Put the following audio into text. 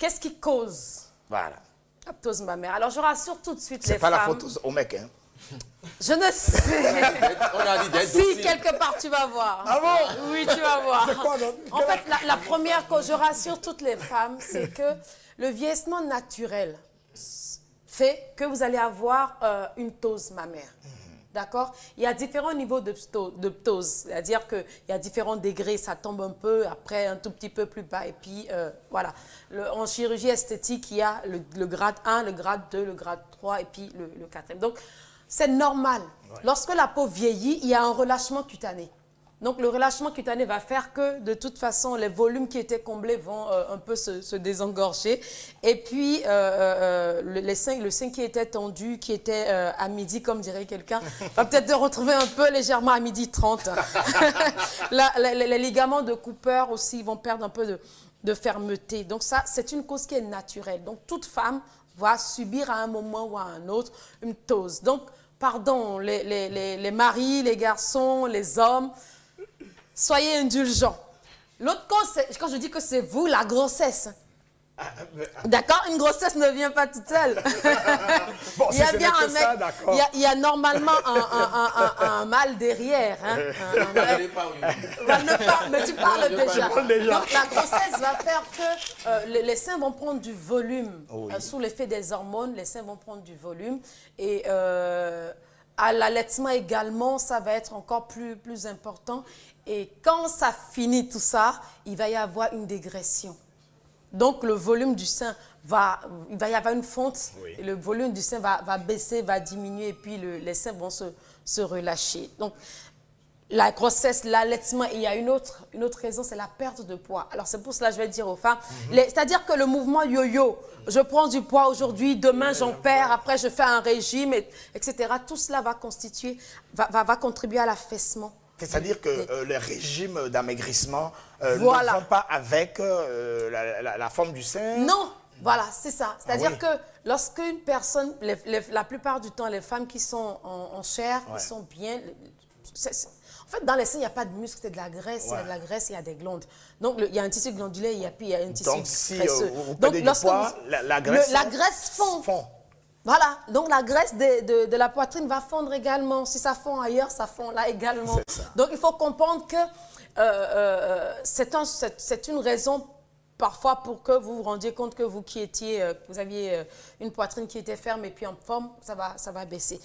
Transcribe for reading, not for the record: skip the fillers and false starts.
qu'est-ce qui cause Voilà. la ptose mammaire? Alors, je rassure tout de suite les C'est pas femmes. la faute au mec, hein. Je ne sais. On a dit d'être Si, docile. quelque part, tu vas voir. Ah bon? Oui, tu vas voir. C'est quoi, donc? En fait, la première cause, je rassure toutes les femmes, c'est que le vieillissement naturel fait que vous allez avoir une ptose mammaire. D'accord? Il y a différents niveaux de ptose, c'est-à-dire qu'il y a différents degrés, ça tombe un peu, après un tout petit peu plus bas, et puis voilà. En chirurgie esthétique, il y a le grade 1, le grade 2, le grade 3, et puis le 4e. Donc, c'est normal. Ouais. Lorsque la peau vieillit, il y a un relâchement cutané. Donc, le relâchement cutané va faire que, de toute façon, les volumes qui étaient comblés vont un peu se désengorger. Et puis, le sein qui était tendu, qui était à midi, comme dirait quelqu'un, va peut-être se retrouver un peu légèrement à midi 30. Les ligaments de Cooper aussi vont perdre un peu de fermeté. Donc, ça, c'est une cause qui est naturelle. Donc, toute femme va subir à un moment ou à un autre une ptose. Donc, pardon, les maris, les garçons, les hommes, soyez indulgents. L'autre cause, quand je dis que c'est vous, la grossesse. D'accord? Une grossesse ne vient pas toute seule. Bon, il y a si bien ce un n'est que mec, ça, d'accord. il y a normalement un mâle derrière. Hein, mais tu parles déjà. Donc la grossesse va faire que les seins vont prendre du volume. Oui. Sous l'effet des hormones, les seins vont prendre du volume. Et à l'allaitement également, ça va être encore plus important. Et quand ça finit tout ça, il va y avoir une dégression. Donc, le volume du sein il va y avoir une fonte, oui. Et le volume du sein va baisser, va diminuer, et puis les seins vont se relâcher. Donc, la grossesse, l'allaitement, il y a une autre raison, c'est la perte de poids. Alors, c'est pour cela que je vais dire aux femmes, c'est-à-dire que le mouvement yo-yo, je prends du poids aujourd'hui, demain j'en perds, après je fais un régime, etc. Tout cela va contribuer à l'affaissement. C'est-à-dire que les régimes d'amaigrissement ne vont pas avec la forme du sein? Non, voilà, c'est ça. C'est-à-dire que lorsqu'une personne, la plupart du temps, les femmes qui sont en chair, qui sont bien... En fait, dans les seins, il n'y a pas de muscles, c'est de la graisse. Il y a de la graisse, il y a des glandes. Donc, il y a un tissu glandulaire, il y a un tissu donc, si graisseux. vous perdez du poids, la graisse fond. Voilà, donc la graisse de la poitrine va fondre également. Si ça fond ailleurs, ça fond là également. Donc il faut comprendre que c'est une raison parfois pour que vous vous rendiez compte que vous aviez une poitrine qui était ferme et puis en forme, ça va baisser.